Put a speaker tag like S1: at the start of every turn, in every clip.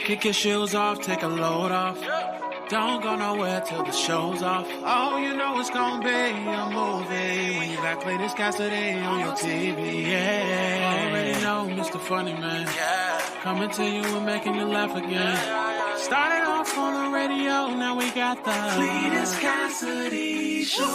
S1: Kick your shoes off, take a load off. Don't go nowhere till the show's off. Oh, you know it's gonna be a movie when you got Cletus Cassidy on your TV. Yeah, already know Mr. Funny Man. Coming to you and making you laugh again. Started off on the radio, now we got the Cletus Cassidy Show.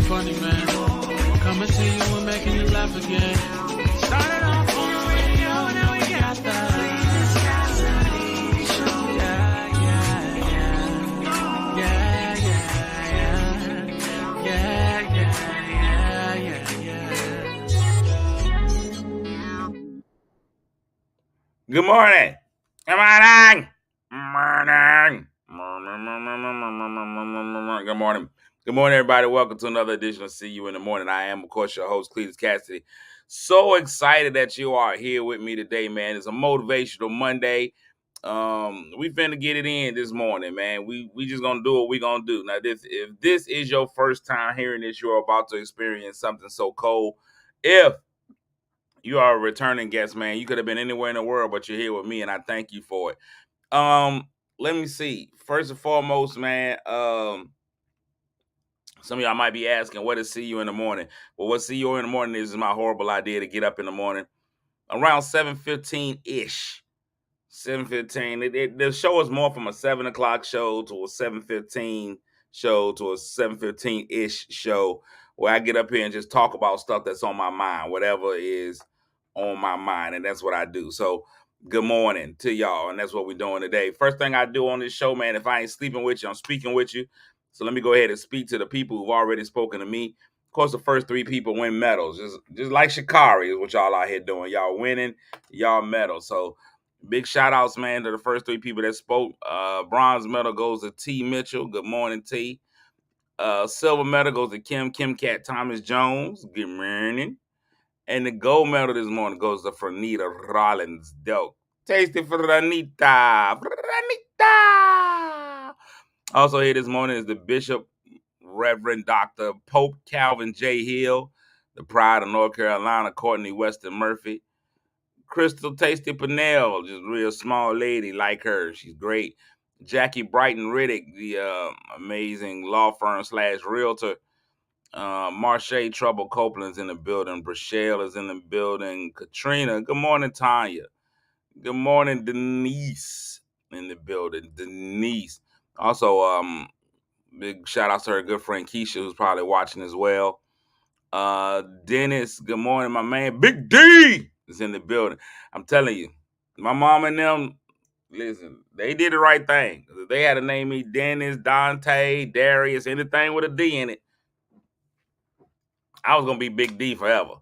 S1: Funny Man, coming to you and making you laugh again. Started off on the radio, now we got the Cletus Cassidy Show.
S2: Good morning. Good morning. Good morning, everybody. Welcome to another edition of See You in the Morning. I am, of course, your host, Cletus Cassidy. So excited that you are here with me today, man. It's a motivational Monday. We finna get it in this morning, man. We just gonna do what we gonna do. Now, if this is your first time hearing this, you're about to experience something so cold. If you are a returning guest, man, you could have been anywhere in the world, but you're here with me, and I thank you for it. Let me see. First and foremost, man, some of y'all might be asking, what is See You in the Morning? Well, what See You in the Morning is my horrible idea to get up in the morning around 7:15-ish. 7:15. The show is more from a 7 o'clock show to a 7:15 show to a 7:15-ish show where I get up here and just talk about stuff that's on my mind, whatever is on my mind, and that's what I do. So good morning to y'all, and that's what we're doing today. First thing I do on this show, man, if I ain't sleeping with you, I'm speaking with you. So let me go ahead and speak to the people who've already spoken to me. Of course, the first 3 people win medals, just like Shikari is what y'all out here doing. Y'all winning, y'all medals. So big shout outs, man, to the first 3 people that spoke. Bronze medal goes to T. Mitchell. Good morning, T. Silver medal goes to Kim Cat Thomas Jones. Good morning. And the gold medal this morning goes to Franita Rollins Delk. Tasty Franita. Also here this morning is the Bishop, Reverend Dr. Pope Calvin J. Hill, the pride of North Carolina, Courtney Weston Murphy. Crystal Tasty Pinnell, just real small lady, like her. She's great. Jackie Brighton Riddick, the amazing law firm / realtor. Marche Trouble Copeland's in the building. Brachelle is in the building. Katrina. Good morning, Tanya. Good morning, Denise in the building. Denise. Also, big shout out to her good friend Keisha, who's probably watching as well. Dennis, good morning, my man. Big D is in the building. I'm telling you, my mom and them, listen, they did the right thing. If they had to name me Dennis, Dante, Darius, anything with a D in it, I was going to be Big D forever.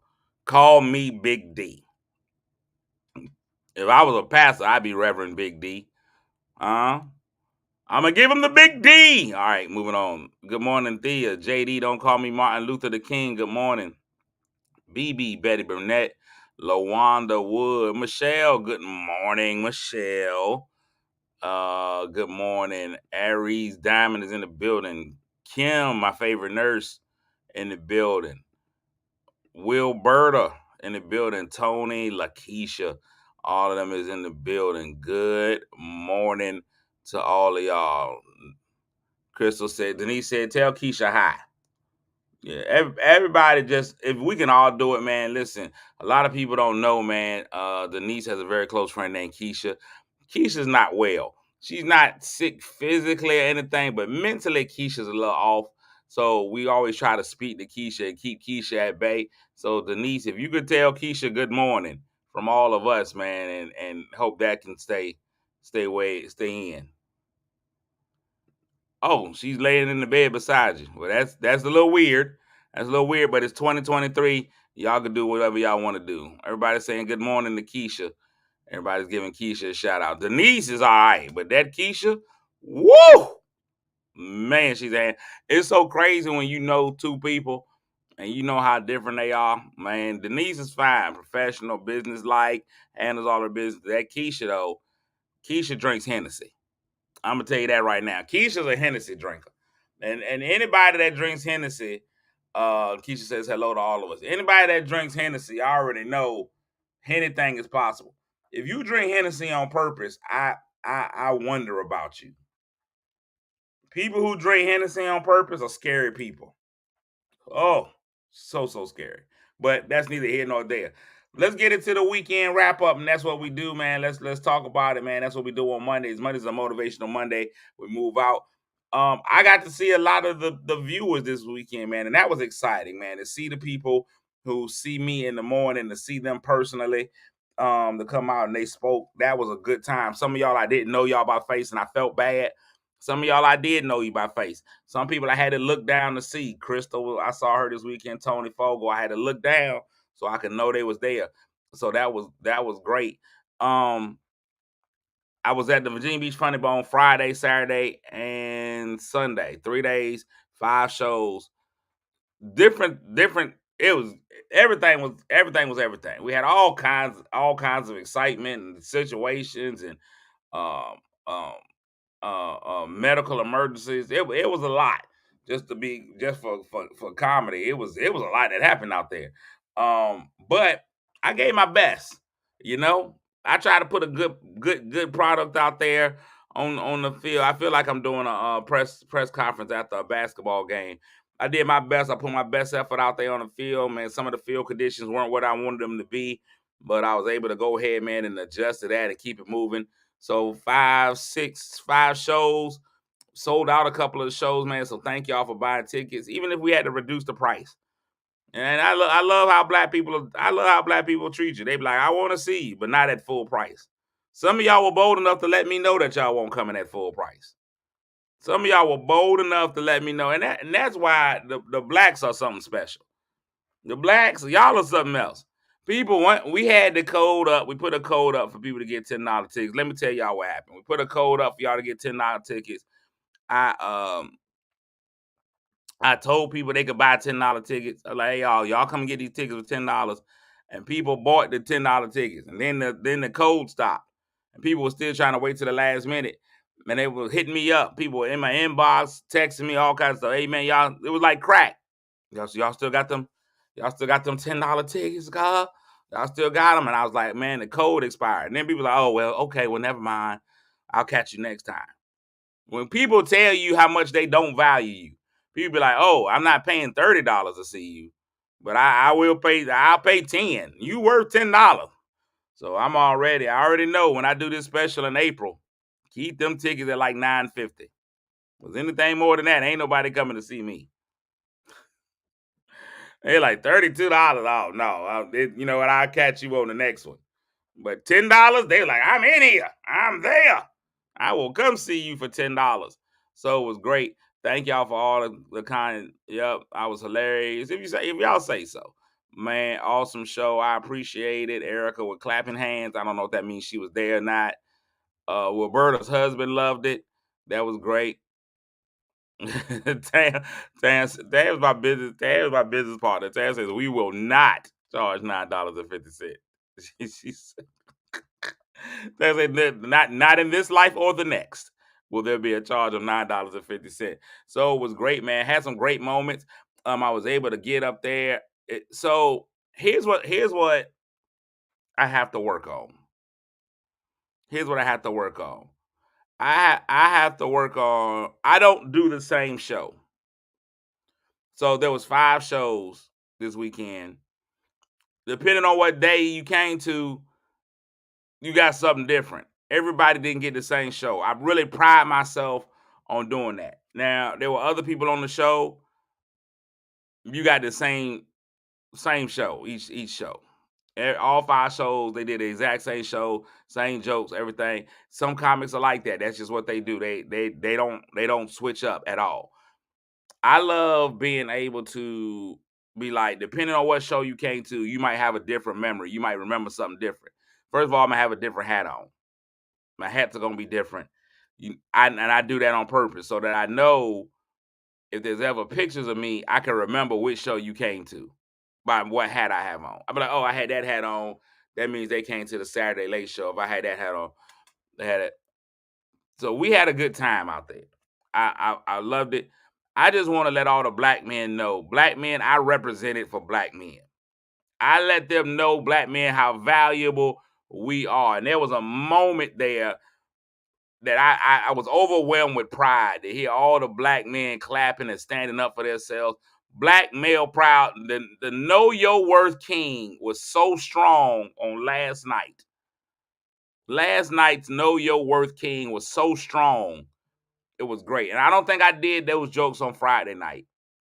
S2: Call me Big D. If I was a pastor, I'd be Reverend Big D. I'm going to give him the Big D. All right, moving on. Good morning, Thea. JD, don't call me Martin Luther the King. Good morning. BB, Betty Burnett. LaWanda Wood. Michelle, good morning, Michelle. Good morning. Aries Diamond is in the building. Kim, my favorite nurse, in the building. Wilberta in the building. Tony, Lakeisha, all of them is in the building. Good morning to all of y'all. Crystal said, Denise said, tell Keisha hi. Yeah, everybody just, if we can all do it, man, listen, a lot of people don't know, man, Denise has a very close friend named Keisha. Keisha's not well. She's not sick physically or anything, but mentally Keisha's a little off. So we always try to speak to Keisha and keep Keisha at bay. So Denise, if you could tell Keisha good morning from all of us, man, and hope that can stay in. Oh, she's laying in the bed beside you. Well, that's a little weird. That's a little weird, but it's 2023. Y'all can do whatever y'all want to do. Everybody's saying good morning to Keisha. Everybody's giving Keisha a shout out. Denise is all right, but that Keisha, woo! Man, it's so crazy when you know 2 people and you know how different they are, man. Denise is fine, professional, business-like, handles all her business. That Keisha, though, Keisha drinks Hennessy. I'm gonna tell you that right now. Keisha's a Hennessy drinker, and anybody that drinks Hennessy, Keisha says hello to all of us. Anybody that drinks Hennessy, I already know anything is possible. If you drink Hennessy on purpose, I wonder about you. People who drink Hennessy on purpose are scary people. Oh, so scary. But that's neither here nor there. Let's get into the weekend wrap up, and that's what we do, man. Let's talk about it, man. That's what we do on Mondays. Monday's a motivational Monday. We move out. I got to see a lot of the viewers this weekend, man, and that was exciting, man. To see the people who see me in the morning, to see them personally, to come out and they spoke. That was a good time. Some of y'all I didn't know y'all by face, and I felt bad. Some of y'all I did know you by face. Some people I had to look down to see. Crystal, I saw her this weekend. Tony Fogle, I had to look down so I could know they was there. So that was great. I was at the Virginia Beach Funny Bone Friday, Saturday, and Sunday. 3 days, 5 shows. Different. It was everything was everything. We had all kinds of excitement and situations and medical emergencies. It was a lot just for comedy. It was a lot that happened out there. But I gave my best. You know, I try to put a good product out there on the field. I feel like I'm doing a press conference after a basketball game. I did my best. I put my best effort out there on the field, man. Some of the field conditions weren't what I wanted them to be, but I was able to go ahead, man, and adjust to that and keep it moving. So 5 shows, sold out a couple of the shows, man. So thank y'all for buying tickets, even if we had to reduce the price. And I love how black people treat you. They be like, I want to see you, but not at full price. Some of y'all were bold enough to let me know that y'all won't come in at full price. Some of y'all were bold enough to let me know, and that's why the blacks are something special. The blacks, y'all are something else. We had the code up. We put a code up for people to get $10 tickets. Let me tell y'all what happened. We put a code up for y'all to get $10 tickets. I told people they could buy $10 tickets. I was like, hey, y'all come and get these tickets for $10. And people bought the $10 tickets. And then the code stopped. And people were still trying to wait till the last minute. And they were hitting me up. People in my inbox, texting me all kinds of stuff. Hey man, y'all, it was like crack. Y'all still got them? Y'all still got them $10 tickets, God? Y'all still got them? And I was like, man, the code expired. And then people were like, oh, well, okay, well, never mind. I'll catch you next time. When people tell you how much they don't value you, people be like, oh, I'm not paying $30 to see you, but I'll pay 10. You worth $10. So I already know when I do this special in April, keep them tickets at like $9.50. Because anything more than that, ain't nobody coming to see me. They like $32. Oh no, you know what? I'll catch you on the next one. But $10, they like, I'm in here. I'm there. I will come see you for $10. So it was great. Thank y'all for all the kind. Yep, I was hilarious. If y'all say so, man, awesome show. I appreciate it. Erica with clapping hands. I don't know if that means she was there or not. Roberta's husband loved it. That was great. Tam was my business partner. Tam says we will not charge $9.50. She said, not in this life or the next will there be a charge of $9.50. So it was great, man. Had some great moments. I was able to get up there. So here's what I have to work on. Here's what I have to work on. I have to work on. I don't do the same show. So there was 5 shows this weekend. Depending on what day you came to, you got something different. Everybody didn't get the same show. I really pride myself on doing that. Now, there were other people on the show. You got the same show, each show. All 5 shows, they did the exact same show, same jokes, everything. Some comics are like that. That's just what they do. They don't switch up at all. I love being able to be like, depending on what show you came to, you might have a different memory. You might remember something different. First of all, I'm gonna have a different hat on. My hats are gonna be different. I do that on purpose so that I know if there's ever pictures of me, I can remember which show you came to by what hat I have on. I'll be like, oh, I had that hat on. That means they came to the Saturday Late Show. If I had that hat on, they had it. So we had a good time out there. I loved it. I just want to let all the black men know, black men, I represented for black men. I let them know, black men, how valuable we are. And there was a moment there that I was overwhelmed with pride to hear all the black men clapping and standing up for themselves. Black male proud. The Know Your Worth King was so strong on last night. Last night's Know Your Worth King was so strong. It was great. And I don't think I did those jokes on Friday night,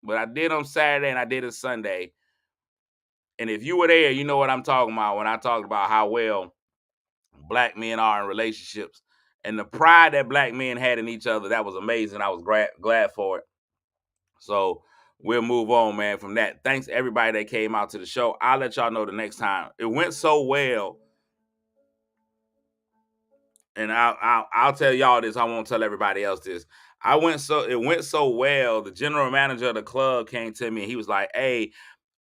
S2: but I did on Saturday and I did it Sunday. And if you were there, you know what I'm talking about when I talked about how well black men are in relationships and the pride that black men had in each other. That was amazing. I was glad for it. So we'll move on, man, from that. Thanks everybody that came out to the show. I'll let y'all know the next time. It went so well. And I'll tell y'all this. I won't tell everybody else this. It went so well. The general manager of the club came to me and he was like, hey,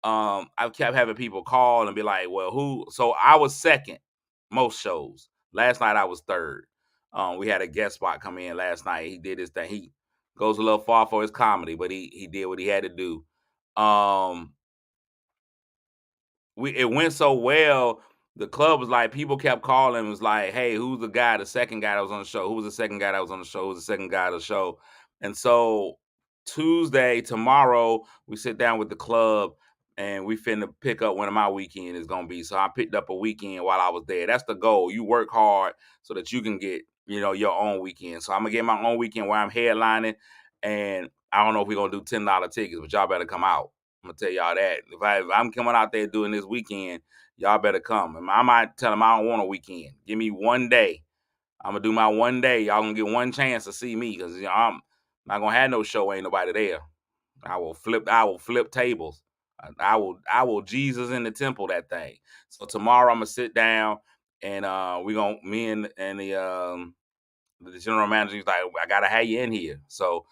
S2: I kept having people call and be like, well, who? So I was second most shows. Last night I was third. We had a guest spot come in last night. He did his thing. He goes a little far for his comedy, but he did what he had to do. It went so well. The club was like, people kept calling, was like, hey, who's the guy, the second guy that was on the show? Who was the second guy that was on the show? Who was the second guy of the show? And so Tuesday, tomorrow, we sit down with the club and we finna pick up when my weekend is gonna be. So I picked up a weekend while I was there. That's the goal. You work hard so that you can get, your own weekend. So I'm gonna get my own weekend where I'm headlining, and I don't know if we're gonna do $10 tickets, but y'all better come out. I'm gonna tell y'all that. If I'm coming out there doing this weekend, y'all better come. And I might tell them I don't want a weekend. Give me one day. I'm gonna do my one day. Y'all gonna get one chance to see me because I'm not gonna have no show. Ain't nobody there. I will flip tables. I will Jesus in the temple that thing. So tomorrow I'm gonna sit down and me and the general manager, he's like, I gotta have you in here. So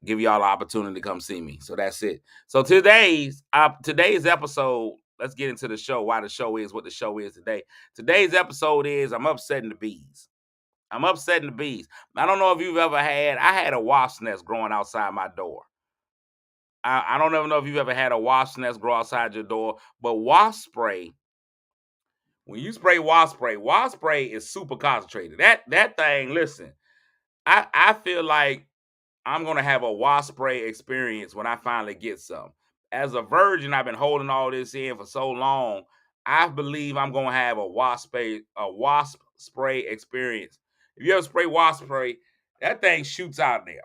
S2: give y'all the opportunity to come see me. So that's it. So today's episode, let's get into the show, why the show is what the show is today. Today's episode is I'm upsetting the bees. I'm upsetting the bees. I don't know if you've ever I had a wasp nest growing outside my door. I don't ever know if you've ever had a wasp nest grow outside your door, but wasp spray, when you spray wasp spray is super concentrated. That thing, listen, I feel like I'm going to have a wasp spray experience when I finally get some. As a virgin, I've been holding all this in for so long. I believe I'm going to have a wasp spray experience. If you ever spray wasp spray, that thing shoots out there.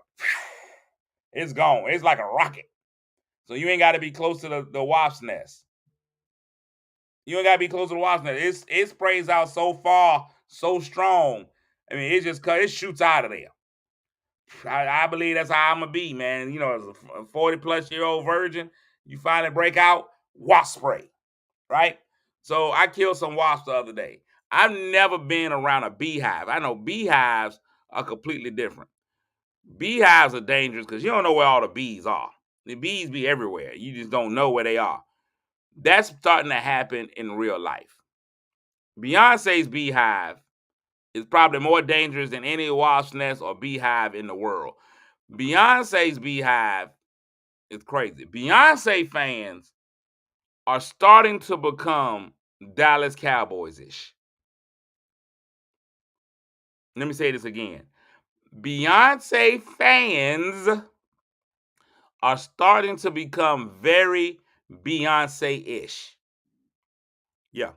S2: It's gone. It's like a rocket. So you ain't got to be close to the wasp nest. You ain't got to be close to the wasp nest. It sprays out so far, so strong. I mean, it shoots out of there. I believe that's how I'm gonna be, man. As a 40-plus-year-old virgin, you finally break out, wasp spray, right? So I killed some wasps the other day. I've never been around a beehive. I know beehives are completely different. Beehives are dangerous because you don't know where all the bees are. The bees be everywhere. You just don't know where they are. That's starting to happen in real life. Beyonce's beehive is probably more dangerous than any wasp nest or beehive in the world. Beyonce's beehive is crazy. Beyonce fans are starting to become Dallas Cowboys-ish. Let me say this again. Beyonce fans are starting to become very Beyonce-ish. Yeah.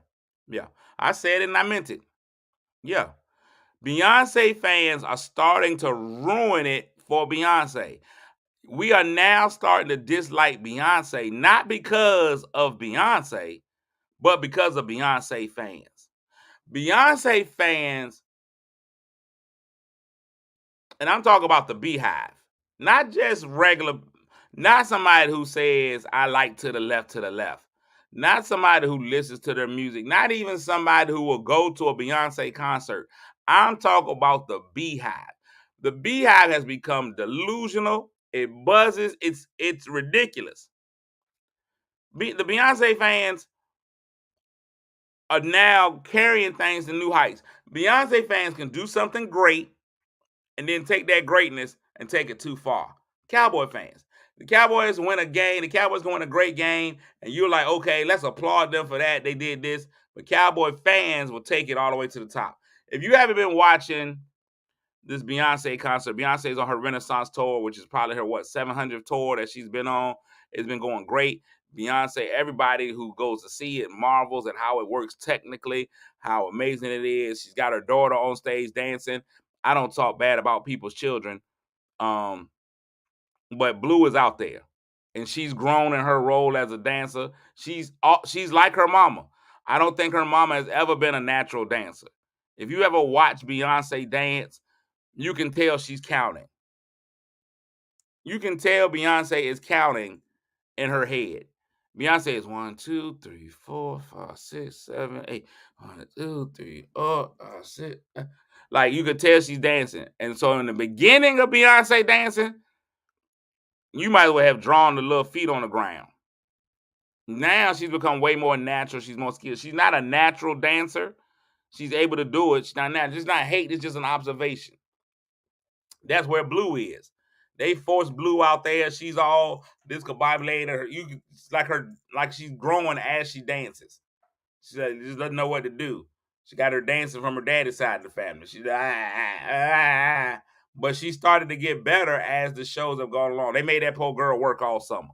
S2: I said it and I meant it. Yeah. Beyonce fans are starting to ruin it for Beyonce. We are now starting to dislike Beyonce, not because of Beyonce, but because of Beyonce fans. Beyonce fans, and I'm talking about the beehive, not just regular, not somebody who says, I like to the left, not somebody who listens to their music, not even somebody who will go to a Beyonce concert. I'm talking about the beehive. The beehive has become delusional It buzzes. It's ridiculous. The Beyonce fans are now carrying things to new heights. Beyonce fans can do something great and then take that greatness and take it too far. Cowboy fans. The Cowboys win a game. The Cowboys go win a great game, and you're like, okay, let's applaud them for that. They did this. But Cowboy fans will take it all the way to the top. If you haven't been watching this Beyonce concert, Beyonce's on her Renaissance tour, which is probably her 700th tour that she's been on. It's been going great. Beyonce, everybody who goes to see it marvels at how it works technically, how amazing it is. She's got her daughter on stage dancing. I don't talk bad about people's children, but Blue is out there, and she's grown in her role as a dancer. She's like her mama. I don't think her mama has ever been a natural dancer. If you ever watch Beyonce dance, you can tell she's counting. You can tell Beyonce is counting in her head. Beyonce is 1, 2, 3, 4, 5, 6, 7, 8. 1, 2, 3, 4, 5, 6. Like you could tell she's dancing. And so in the beginning of Beyonce dancing, you might as well have drawn the little feet on the ground. Now she's become way more natural. She's more skilled. She's not a natural dancer. She's able to do it. She's not natural. It's not hate. It's just an observation. That's where Blue is. They forced Blue out there. She's all discombobulated. Like she's growing as she dances. She just doesn't know what to do. She got her dancing from her daddy's side of the family. She's but she started to get better as the shows have gone along. They made that poor girl work all summer.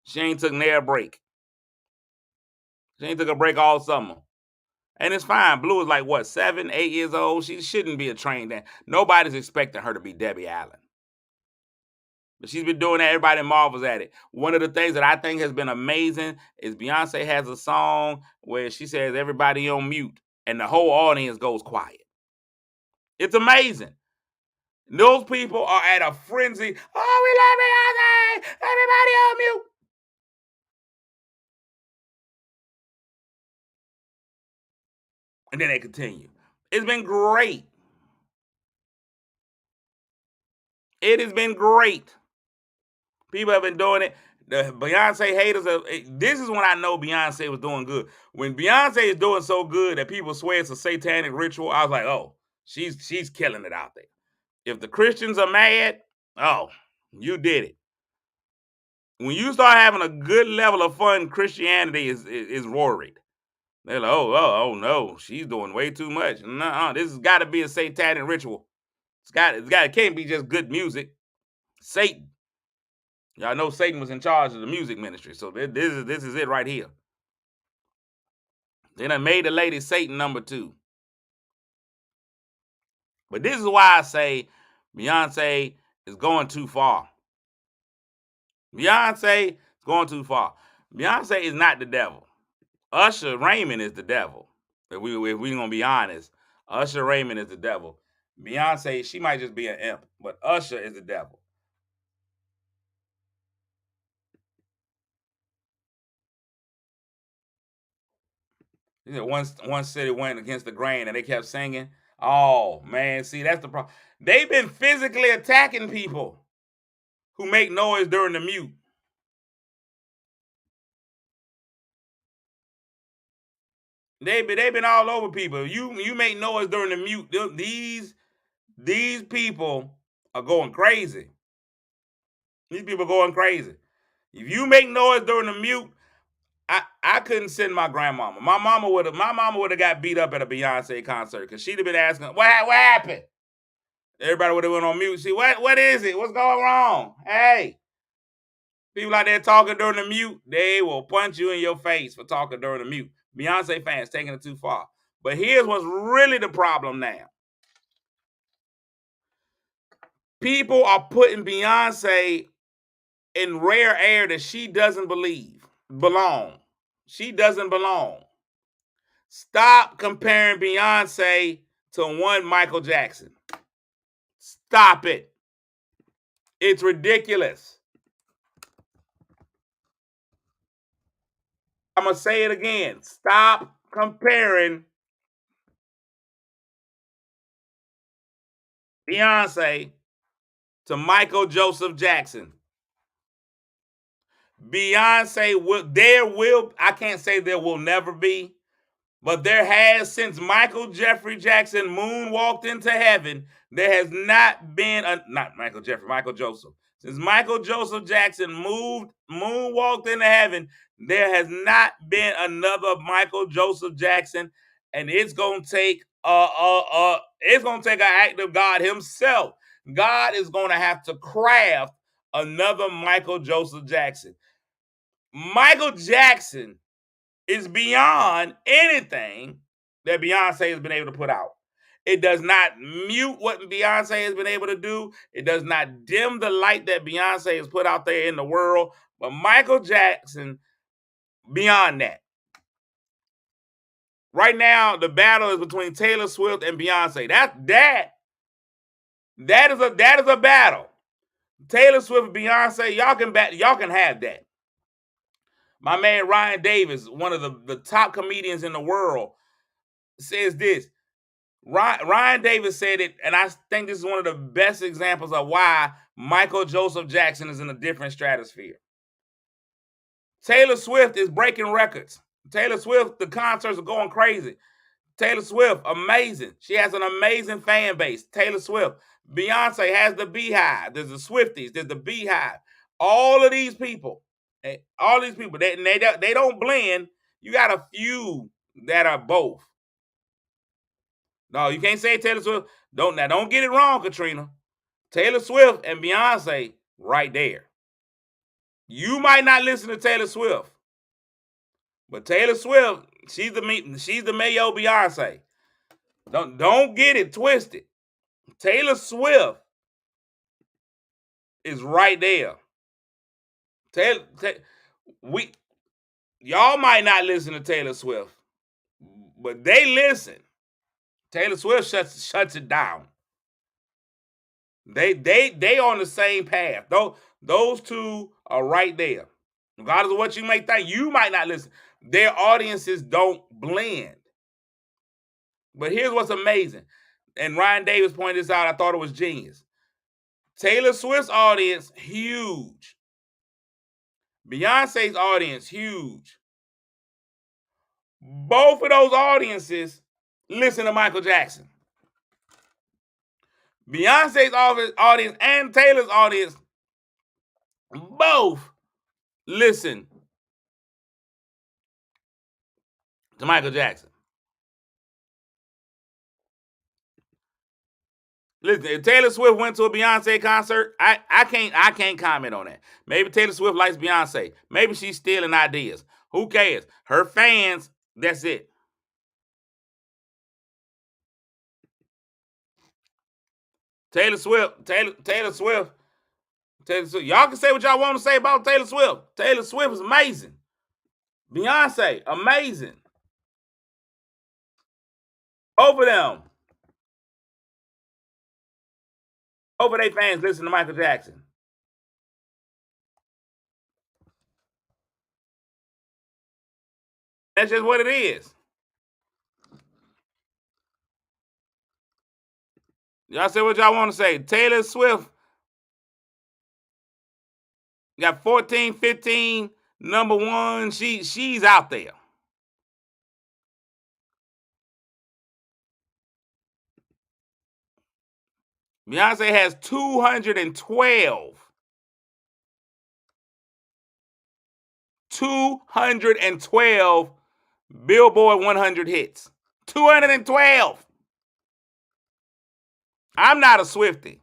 S2: She ain't took near a break. She ain't took a break all summer. And it's fine. Blue is like, 7, 8 years old? She shouldn't be a trained dancer. Nobody's expecting her to be Debbie Allen. But she's been doing that. Everybody marvels at it. One of the things that I think has been amazing is Beyonce has a song where she says everybody on mute and the whole audience goes quiet. It's amazing. Those people are at a frenzy. Oh, we love Beyonce. Everybody on mute. And then they continue. It's been great. It has been great. People have been doing it. The Beyonce haters, this is when I know Beyonce was doing good. When Beyonce is doing so good that people swear it's a satanic ritual, I was like, oh, she's killing it out there. If the Christians are mad, oh, you did it. When you start having a good level of fun, Christianity is worried. They're like, oh no, she's doing way too much. Nuh-uh, this has got to be a satanic ritual. It can't be just good music. Satan. Y'all know Satan was in charge of the music ministry, so this is it right here. Then I made the lady Satan number 2. But this is why I say Beyonce is going too far. Beyonce is going too far. Beyonce is not the devil. Usher Raymond is the devil. If we're gonna be honest, Usher Raymond is the devil. Beyonce, she might just be an imp, but Usher is the devil. One city went against the grain and they kept singing. Oh man, see that's the problem. They've been physically attacking people who make noise during the mute. They've been all over people. You make noise during the mute. These people are going crazy. These people are going crazy. If you make noise during the mute, I couldn't send my grandmama. My mama would have got beat up at a Beyonce concert because she'd have been asking, what happened? Everybody would have went on mute. See, what is it? What's going wrong? Hey. People out there talking during the mute, they will punch you in your face for talking during the mute. Beyonce fans taking it too far. But here's what's really the problem now. People are putting Beyonce in rare air that she doesn't belong. She doesn't belong. Stop comparing Beyonce to one Michael Jackson. Stop it. It's ridiculous. I'm going to say it again. Stop comparing Beyonce to Michael Joseph Jackson. Beyonce I can't say there will never be, but there has, since Michael Jeffrey Jackson moonwalked into heaven, there has not been Michael Joseph. Since Michael Joseph Jackson moonwalked into heaven, there has not been another Michael Joseph Jackson, and it's gonna take an act of God Himself. God is gonna have to craft another Michael Joseph Jackson. Michael Jackson is beyond anything that Beyonce has been able to put out. It does not mute what Beyonce has been able to do. It does not dim the light that Beyonce has put out there in the world. But Michael Jackson, beyond that. Right now, the battle is between Taylor Swift and Beyonce. That is a battle. Taylor Swift and Beyonce, y'all can have that. My man Ryan Davis, one of the top comedians in the world, says this. Ryan Davis said it, and I think this is one of the best examples of why Michael Joseph Jackson is in a different stratosphere. Taylor Swift is breaking records. Taylor Swift, the concerts are going crazy. Taylor Swift, amazing. She has an amazing fan base. Taylor Swift. Beyonce has the Beehive. There's the Swifties. There's the Beehive. All of these people, they don't blend. You got a few that are both. No, you can't say Taylor Swift. Don't get it wrong, Katrina. Taylor Swift and Beyonce right there. You might not listen to Taylor Swift, but Taylor Swift, she's the Mayo Beyonce. Don't get it twisted. Taylor Swift is right there. Y'all might not listen to Taylor Swift, but they listen. Taylor Swift shuts it down. They on the same path. Those two are right there. Regardless of what you may think, you might not listen. Their audiences don't blend. But here's what's amazing. And Ryan Davis pointed this out. I thought it was genius. Taylor Swift's audience, huge. Beyonce's audience, huge. Both of those audiences listen to Michael Jackson. Beyonce's audience and Taylor's audience both listen to Michael Jackson. Listen, if Taylor Swift went to a Beyonce concert, I can't comment on that. Maybe Taylor Swift likes Beyonce. Maybe she's stealing ideas. Who cares? Her fans, that's it. Taylor Swift. Y'all can say what y'all want to say about Taylor Swift. Taylor Swift is amazing. Beyonce, amazing. Both of them. Both of their fans listen to Michael Jackson. That's just what it is. Y'all say what y'all want to say. Taylor Swift got 14, 15, number one. She's out there. Beyonce has 212. 212 Billboard 100 hits. 212. I'm not a Swiftie.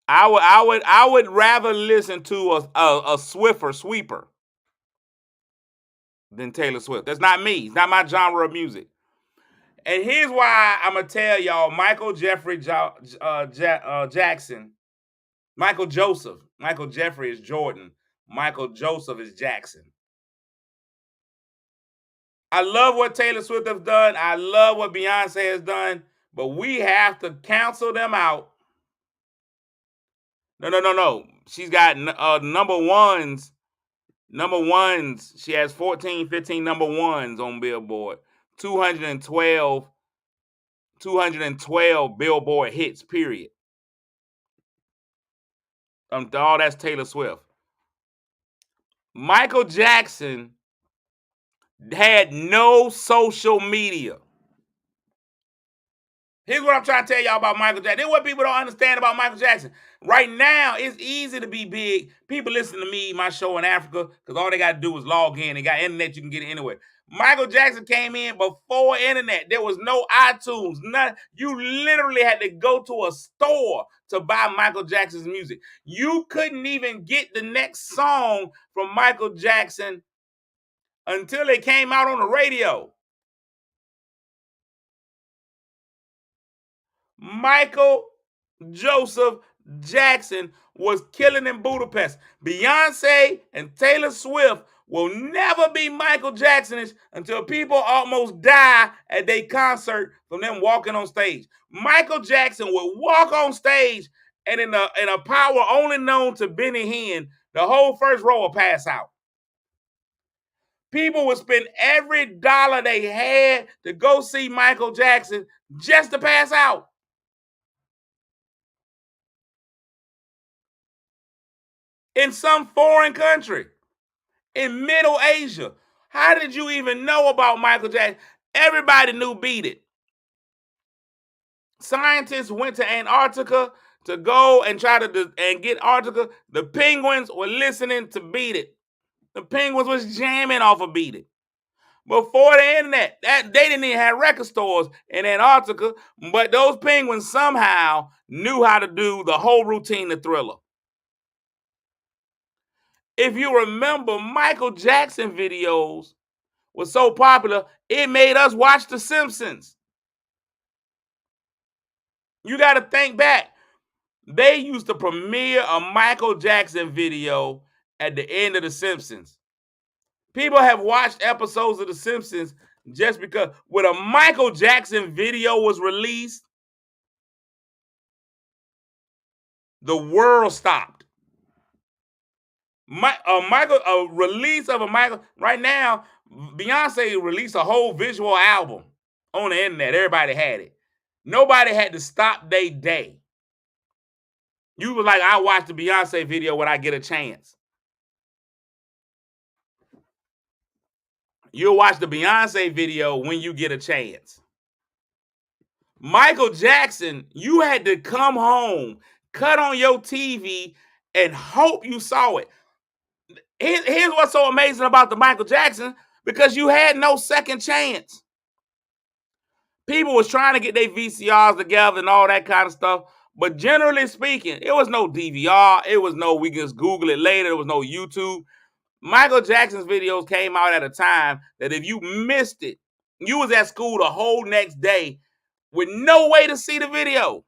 S2: I would rather listen to a Swiffer sweeper than Taylor Swift. That's not me. It's not my genre of music. And here's why I'm gonna tell y'all: Michael Jeffrey Jackson, Michael Joseph. Michael Jeffrey is Jordan. Michael Joseph is Jackson. I love what Taylor Swift has done. I love what Beyonce has done. But we have to cancel them out. No. She's got number ones. Number ones. She has 14, 15 number ones on Billboard. 212 Billboard hits, period. All that's Taylor Swift. Michael Jackson had no social media. Here's what I'm trying to tell y'all about Michael Jackson. This is what people don't understand about Michael Jackson. Right now, it's easy to be big. People listen to me, my show in Africa, because all they got to do is log in. They got internet, you can get it anywhere. Michael Jackson came in before internet. There was no iTunes. None. You literally had to go to a store to buy Michael Jackson's music. You couldn't even get the next song from Michael Jackson until it came out on the radio. Michael Joseph Jackson was killing in Budapest. Beyonce and Taylor Swift will never be Michael Jacksonish until people almost die at their concert from them walking on stage. Michael Jackson would walk on stage, and in a power only known to Benny Hinn, the whole first row will pass out. People would spend every dollar they had to go see Michael Jackson just to pass out. In some foreign country, in Middle Asia. How did you even know about Michael Jackson? Everybody knew Beat It. Scientists went to Antarctica to go and try to get Antarctica. The penguins were listening to Beat It. The penguins was jamming off of Beat It. Before the internet, they didn't even have record stores in Antarctica, but those penguins somehow knew how to do the whole routine of Thriller. If you remember, Michael Jackson videos was so popular, it made us watch The Simpsons. You got to think back. They used to premiere a Michael Jackson video at the end of The Simpsons. People have watched episodes of The Simpsons just because when a Michael Jackson video was released, the world stopped. A release of a Michael, right now, Beyonce released a whole visual album on the internet. Everybody had it. Nobody had to stop their day. You were like, I watch the Beyonce video when I get a chance. You'll watch the Beyonce video when you get a chance. Michael Jackson, you had to come home, cut on your TV, and hope you saw it. Here's what's so amazing about the Michael Jackson, because you had no second chance. People was trying to get their VCRs together and all that kind of stuff. But generally speaking, it was no DVR. It was no, we can just Google it later. There was no YouTube. Michael Jackson's videos came out at a time that if you missed it, you was at school the whole next day with no way to see the video.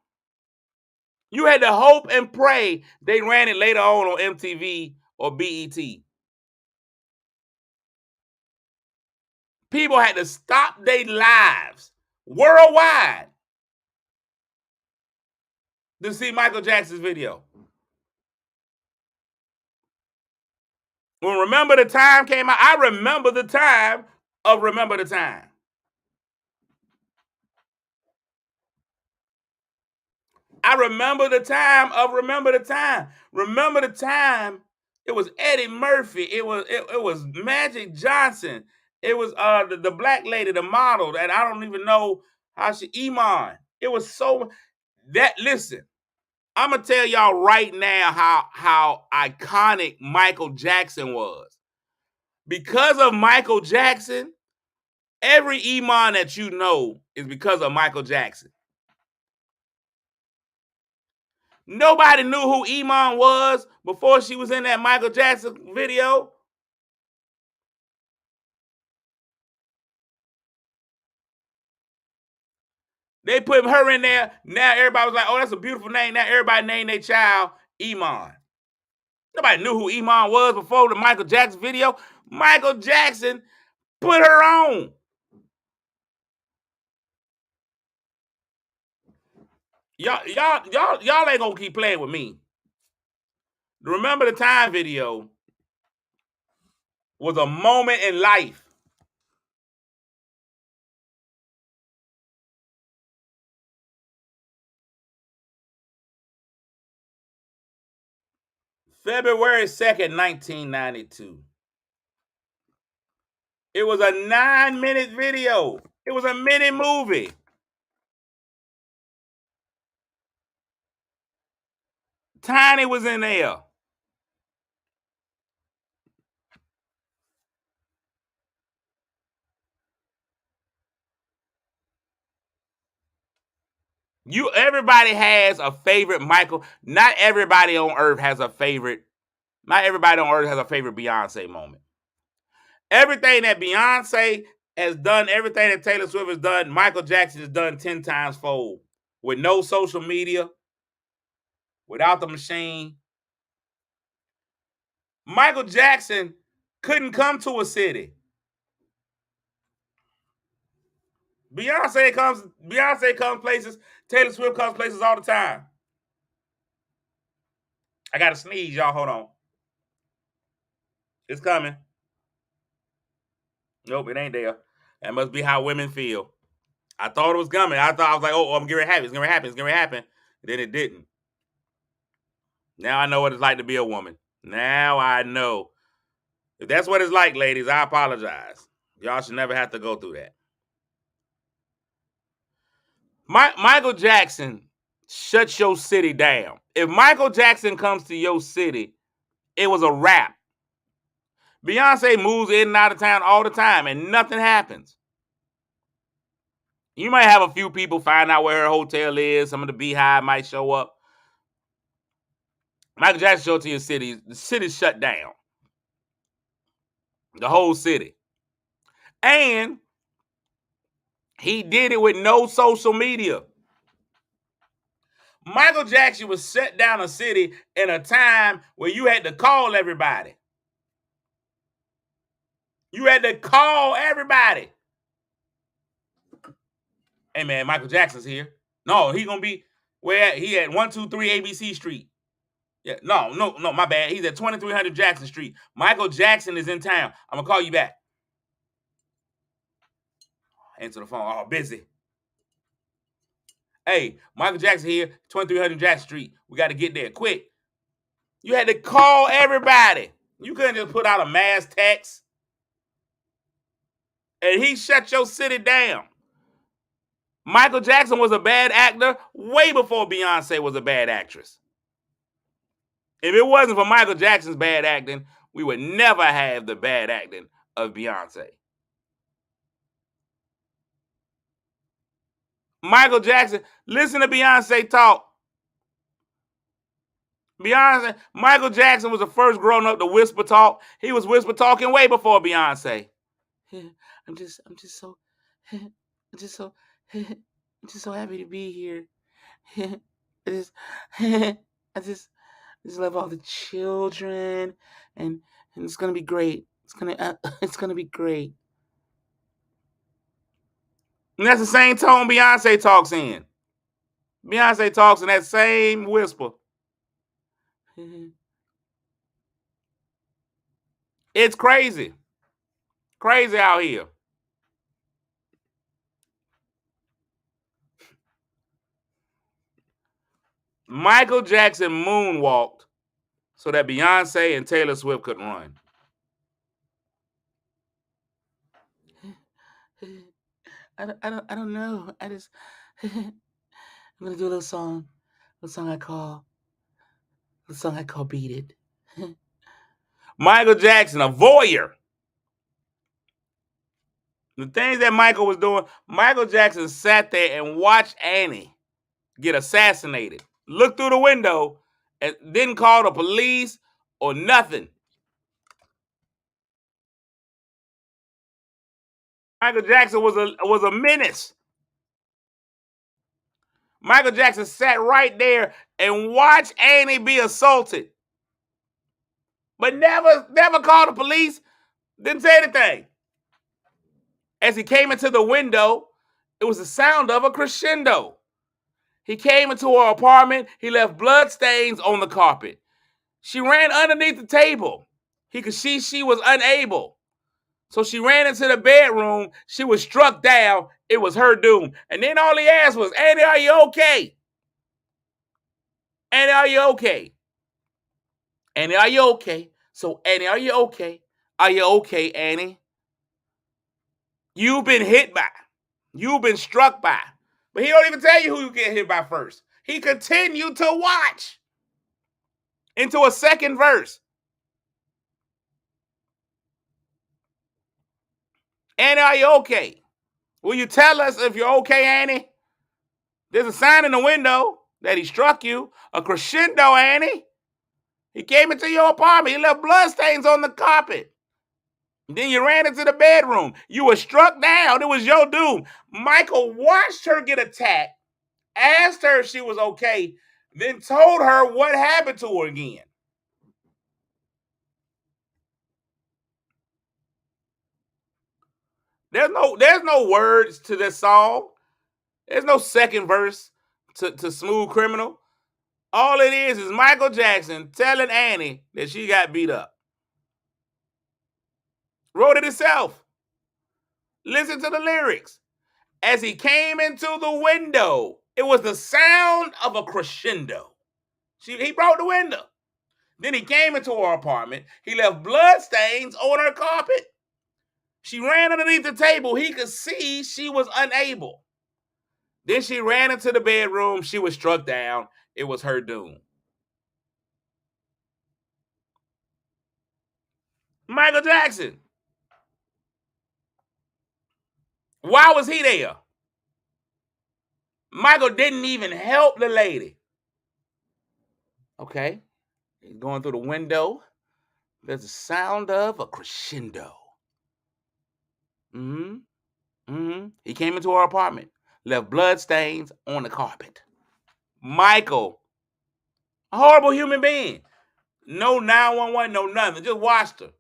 S2: You had to hope and pray they ran it later on MTV or BET. People had to stop their lives worldwide to see Michael Jackson's video. When Remember the Time came out, I remember the time of Remember the Time. I remember the time of Remember the Time. Remember the Time, it was Eddie Murphy. It was Magic Johnson. It was the black lady, the model, that I don't even know how she, Iman. It was so, that, listen, I'm going to tell y'all right now how iconic Michael Jackson was. Because of Michael Jackson, every Iman that you know is because of Michael Jackson. Nobody knew who Iman was before she was in that Michael Jackson video. They put her in there. Now everybody was like, oh, that's a beautiful name. Now everybody named their child Iman. Nobody knew who Iman was before the Michael Jackson video. Michael Jackson put her on. Y'all ain't gonna keep playing with me. Remember the Time video was a moment in life. February 2nd, 1992. It was a 9-minute video. It was a mini movie. Tiny was in there. Everybody has a favorite Michael. Not everybody on earth has a favorite. Not everybody on earth has a favorite Beyonce moment. Everything that Beyonce has done, everything that Taylor Swift has done, Michael Jackson has done 10 times fold. With no social media, without the machine. Michael Jackson couldn't come to a city. Beyonce comes places. Taylor Swift comes places all the time. I gotta sneeze, y'all. Hold on. It's coming. Nope, it ain't there. That must be how women feel. I thought it was coming. I was like, oh, I'm getting happy. It's gonna happen. It's gonna happen. Then it didn't. Now I know what it's like to be a woman. Now I know. If that's what it's like, ladies, I apologize. Y'all should never have to go through that. Michael Jackson shuts your city down. If Michael Jackson comes to your city, it was a wrap. Beyonce moves in and out of town all the time, and nothing happens. You might have a few people find out where her hotel is. Some of the Beehive might show up. Michael Jackson showed to your city. The city's shut down. The whole city. And he did it with no social media. Michael Jackson was shut down a city in a time where you had to call everybody. You had to call everybody. Hey, man, Michael Jackson's here. No, he's going to be where he at 123 ABC Street. Yeah, no, my bad. He's at 2300 Jackson Street. Michael Jackson is in town. I'm going to call you back. Answer the phone. Oh, busy. Hey, Michael Jackson here, 2300 Jackson Street. We got to get there quick. You had to call everybody. You couldn't just put out a mass text. And he shut your city down. Michael Jackson was a bad actor way before Beyonce was a bad actress. If it wasn't for Michael Jackson's bad acting, we would never have the bad acting of Beyonce. Michael Jackson, listen to Beyonce talk. Michael Jackson was the first grown up to whisper talk. He was whisper talking way before Beyonce. I'm just so happy to be here. I just love all the children, and it's gonna be great. It's gonna be great. And that's the same tone Beyonce talks in. Beyonce talks in that same whisper. It's crazy. Crazy out here. Michael Jackson moonwalked so that Beyonce and Taylor Swift could run. I don't know. I'm gonna do a little song I call Beat It. Michael Jackson, a voyeur. The things that Michael was doing, Michael Jackson sat there and watched Annie get assassinated. Looked through the window and didn't call the police or nothing. Michael Jackson was a menace. Michael Jackson sat right there and watched Annie be assaulted. But never called the police, didn't say anything. As he came into the window, it was the sound of a crescendo. He came into her apartment. He left blood stains on the carpet. She ran underneath the table. He could see she was unable. So she ran into the bedroom. She was struck down. It was her doom. And then all he asked was, Annie, are you okay? Annie, are you okay? Annie, are you okay? So, Annie, are you okay? Are you okay, Annie? You've been hit by. You've been struck by. But he don't even tell you who you get hit by first. He continued to watch into a second verse. Annie, are you okay? Will you tell us if you're okay, Annie? There's a sign in the window that he struck you. A crescendo, Annie. He came into your apartment. He left bloodstains on the carpet. Then you ran into the bedroom. You were struck down. It was your doom. Michael watched her get attacked, asked her if she was okay, then told her what happened to her again. There's no words to this song. There's no second verse to Smooth Criminal. All it is Michael Jackson telling Annie that she got beat up. Wrote it himself. Listen to the lyrics. As he came into the window, it was the sound of a crescendo. He broke the window. Then he came into her apartment. He left bloodstains on her carpet. She ran underneath the table. He could see she was unable. Then she ran into the bedroom. She was struck down. It was her doom. Michael Jackson. Why was he there? Michael didn't even help the lady. Okay. He's going through the window. There's the sound of a crescendo. He came into her apartment, left blood stains on the carpet. Michael, a horrible human being. No 911, no nothing. Just watched her.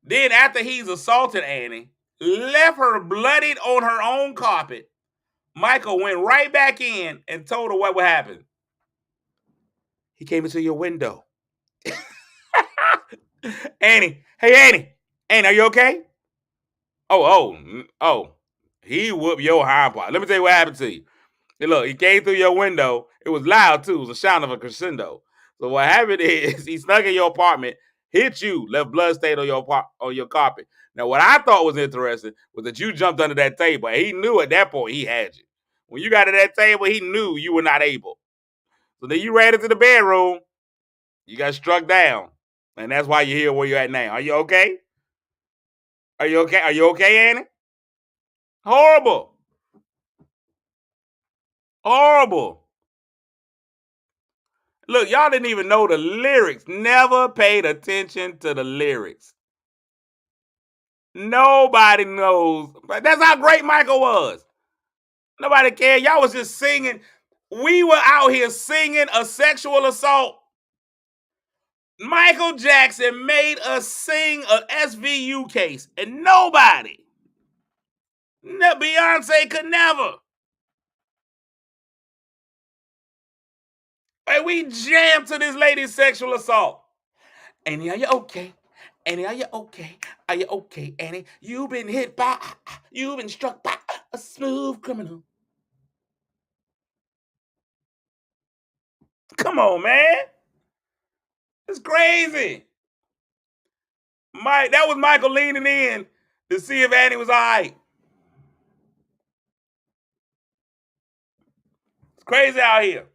S2: Then after he's assaulted Annie, left her bloodied on her own carpet, Michael went right back in and told her what would happen. He came into your window. Annie, hey Annie. Annie, are you okay? Oh. He whooped your hind part. Let me tell you what happened to you. Hey, look, he came through your window. It was loud too. It was a sound of a crescendo. So what happened is he snuck in your apartment, hit you, left blood stain on your carpet. Now, what I thought was interesting was that you jumped under that table. And he knew at that point he had you. When you got to that table, he knew you were not able. So then you ran into the bedroom. You got struck down. And that's why you're here where you're at now. Are you okay? Are you okay? Are you okay, Annie? Horrible. Horrible. Look, y'all didn't even know the lyrics. Never paid attention to the lyrics. Nobody knows. That's how great Michael was. Nobody cared. Y'all was just singing. We were out here singing a sexual assault. Michael Jackson made us sing a SVU case, and nobody, Beyonce could never. And we jammed to this lady's sexual assault. Annie, are you okay? Annie, are you okay? Are you okay, Annie? You've been you've been struck by a smooth criminal. Come on, man. It's crazy. That was Michael leaning in to see if Annie was all right. It's crazy out here.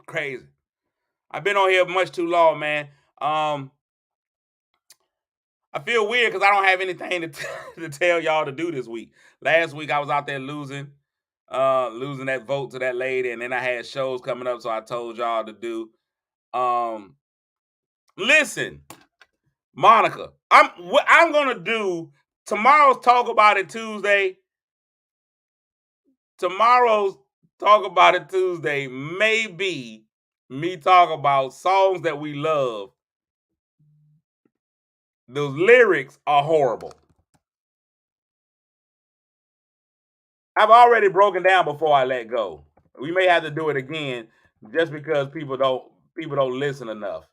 S2: Crazy. I've been on here much too long, man. I feel weird because I don't have anything to tell y'all to do this week. Last week I was out there losing that vote to that lady, and then I had shows coming up, so I told y'all to do. Listen, Monica, what I'm gonna do tomorrow's Talk About It Tuesday. Tomorrow's Talk About It Tuesday may be me talk about songs that we love. Those lyrics are horrible. I've already broken down before I let go. We may have to do it again just because people don't listen enough.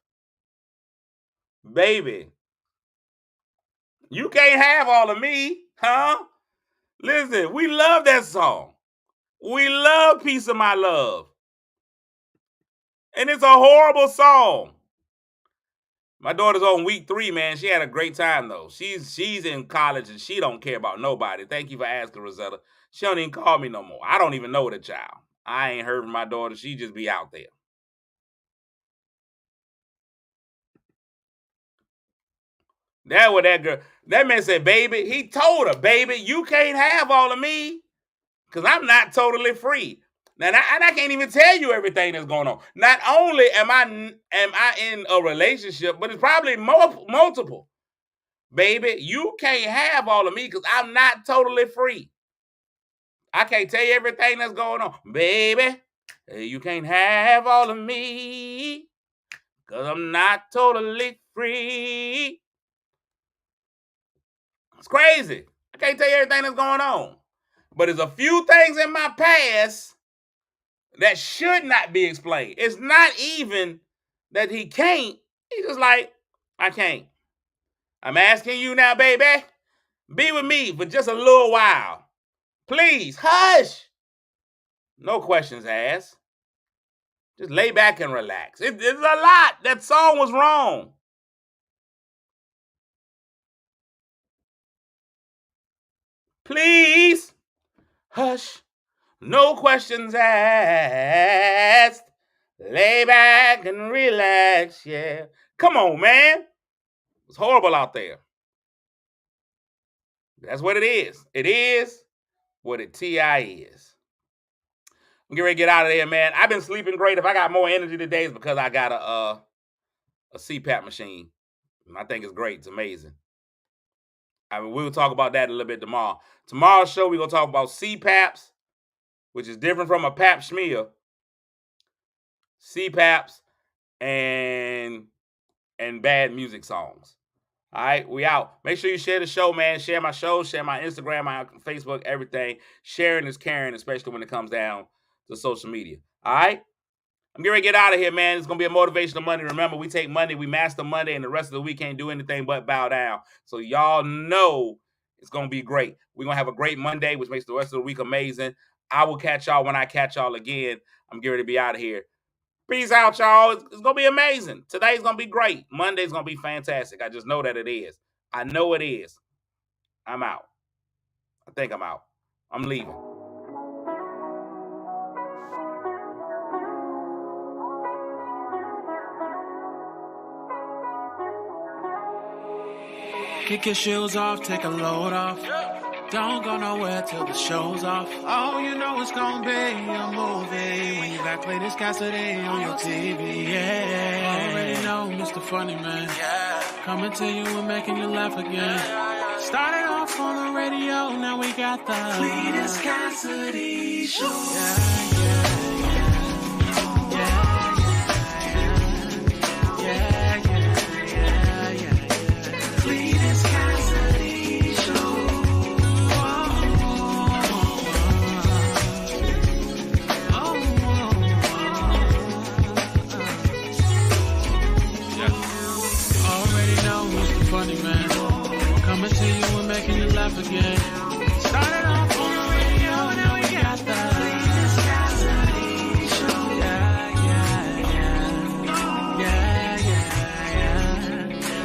S2: Baby, you can't have all of me, huh? Listen, we love that song. We love Piece of My Love. And it's a horrible song. My daughter's on week 3, man. She had a great time, though. She's in college, and she don't care about nobody. Thank you for asking, Rosetta. She don't even call me no more. I don't even know the child. I ain't heard from my daughter. She just be out there. That what that girl, that man said, baby, he told her, baby, you can't have all of me because I'm not totally free. Now, and I can't even tell you everything that's going on. Not only am I in a relationship, but it's probably multiple. Baby, you can't have all of me because I'm not totally free. I can't tell you everything that's going on. Baby, you can't have all of me because I'm not totally free. It's crazy. I can't tell you everything that's going on. But there's a few things in my past that should not be explained. It's not even that he can't. He's just like, I can't. I'm asking you now, baby, be with me for just a little while. Please, hush. No questions asked. Just lay back and relax. It's a lot. That song was wrong. Please, hush. No questions asked. Lay back and relax, yeah. Come on, man. It's horrible out there. That's what it is. It is what it TI is. I'm getting ready to get out of there, man. I've been sleeping great. If I got more energy today, it's because I got a CPAP machine. And I think it's great. It's amazing. I mean, we'll talk about that a little bit tomorrow. Tomorrow's show, we're going to talk about CPAPs, which is different from a pap smear. CPAPs and bad music songs. All right, we out. Make sure you share the show, man. Share my show, share my Instagram, my Facebook, everything. Sharing is caring, especially when it comes down to social media. All right? I'm getting ready to get out of here, man. It's going to be a motivational Monday. Remember, we take Monday, we master Monday, and the rest of the week can't do anything but bow down. So y'all know it's going to be great. We're going to have a great Monday, which makes the rest of the week amazing. I will catch y'all when I catch y'all again. I'm getting ready to be out of here. Peace out, y'all. It's going to be amazing. Today's going to be great. Monday's going to be fantastic. I just know that it is. I know it is. I'm out. I think I'm out. I'm leaving.
S1: Kick your shoes off, take a load off. Don't go nowhere till the show's off. Oh, you know it's gonna be a movie when you got Cletus Cassidy on your TV. Yeah, already know Mr. Funny Man. Coming to you and making you laugh again. Started off on the radio, now we got the Cletus Cassidy Show. Funny Man, coming to you and making you laugh again. Started